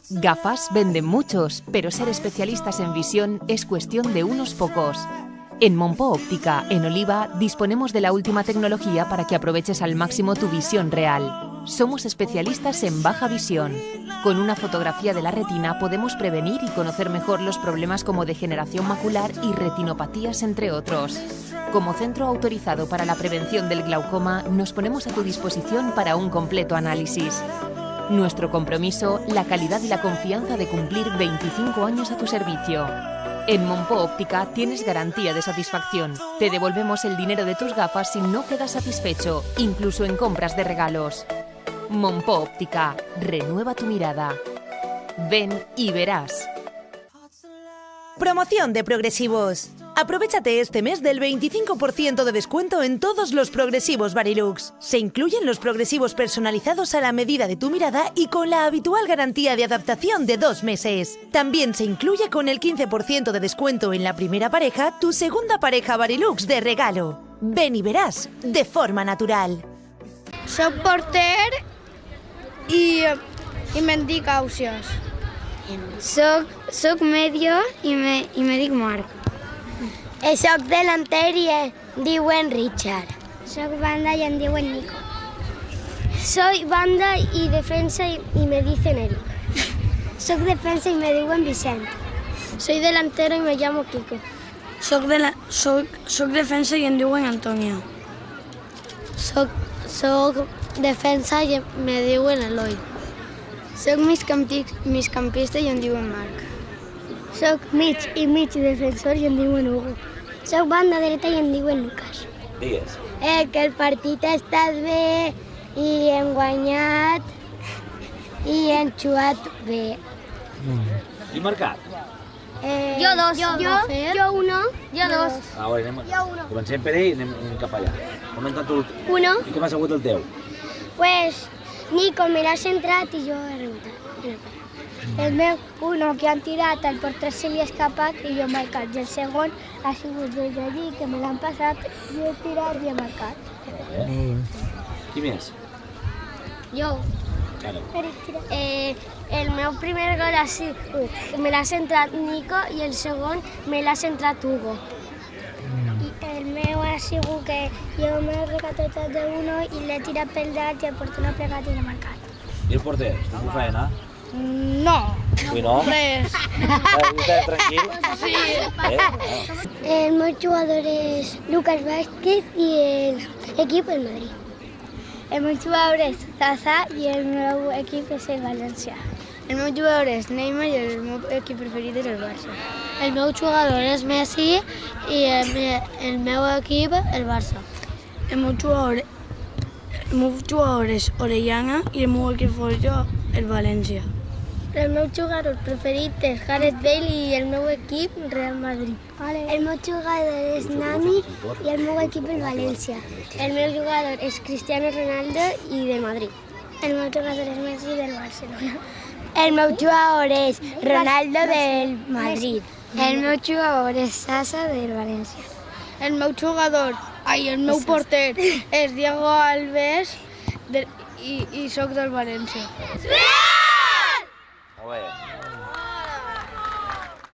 Gafas venden muchos, pero ser especialistas en visión es cuestión de unos pocos. En Monpó Óptica, en Oliva, disponemos de la última tecnología para que aproveches al máximo tu visión real. Somos especialistas en baja visión. Con una fotografía de la retina podemos prevenir y conocer mejor los problemas como degeneración macular y retinopatías, entre otros. Como centro autorizado para la prevención del glaucoma, nos ponemos a tu disposición para un completo análisis. Nuestro compromiso, la calidad y la confianza de cumplir 25 años a tu servicio. En Monpó Óptica tienes garantía de satisfacción. Te devolvemos el dinero de tus gafas si no quedas satisfecho, incluso en compras de regalos. Monpó Óptica, renueva tu mirada. Ven y verás. Promoción de progresivos. Aprovéchate este mes del 25% de descuento en todos los progresivos Varilux. Se incluyen los progresivos personalizados a la medida de tu mirada y con la habitual garantía de adaptación de 2 meses. También se incluye con el 15% de descuento en la primera pareja tu segunda pareja Varilux de regalo. Ven y verás de forma natural. Soc porter i me'n dic Ausias. Soc medio i me dic Marc. Soc delanter i em diuen Richard. Soc banda i em diuen Nico. Soy banda y defensa y me dicen Eric. Soc defensa i me diuen Vicent. Soy delantero y me llamo Kiko. Soc defensa i em diuen Antonio. Soc defensa i me diuen Eloi. Soc migcampista i em diuen Marc. Soc mig defensor i em diuen Hugo. Soc banda dreta i em diuen Lucas. Digues. Que el partit ha estat bé i hem guanyat i hem jugat bé. I marcat? Jo dos. Jo uno. Jo dos. Comencem per ell i anem cap allà. On ha entrat tu? Uno. I com ha sigut el teu? Pues Nico me l'ha centrat i jo he rematat. El meu uno que han tirat, el porter se li ha escapat i jo he marcat. I el segon ha sigut des d'allí, que me l'han passat, jo he tirat i he marcat. Qui més? Jo. Claro. El meu primer gol ha sigut, me l'ha centrat Nico i el segon me l'ha centrat Hugo. I el meu ha sigut que jo m'he recatat d'uno i l'he tirat pel dat i el porter l'ha plegat i l'he marcat. I el porter? Estàs fent feina? No. Avui no? Res. Estàs tranquil? Sí. El meu jugador és Lucas Vázquez i l'equip és Madrid. El meu jugador és Zaza i el meu equip és el València. El meu jugador és Neymar i el meu equip preferit és el Barça. El meu jugador és Messi i el meu equip el Barça. El meu jugador és Orellana i el meu equip favorito el València. El meu jugador preferit és Gareth Bale i el meu equip Real Madrid. El meu jugador és Nani i el meu equip el València. El meu jugador és Cristiano Ronaldo i de Madrid. El meu jugador és Messi del Barcelona. El meu jugador és Ronaldo del Madrid. El meu jugador és Sasa del València. El meu porter és Diego Alves i soc del València. Molt bé.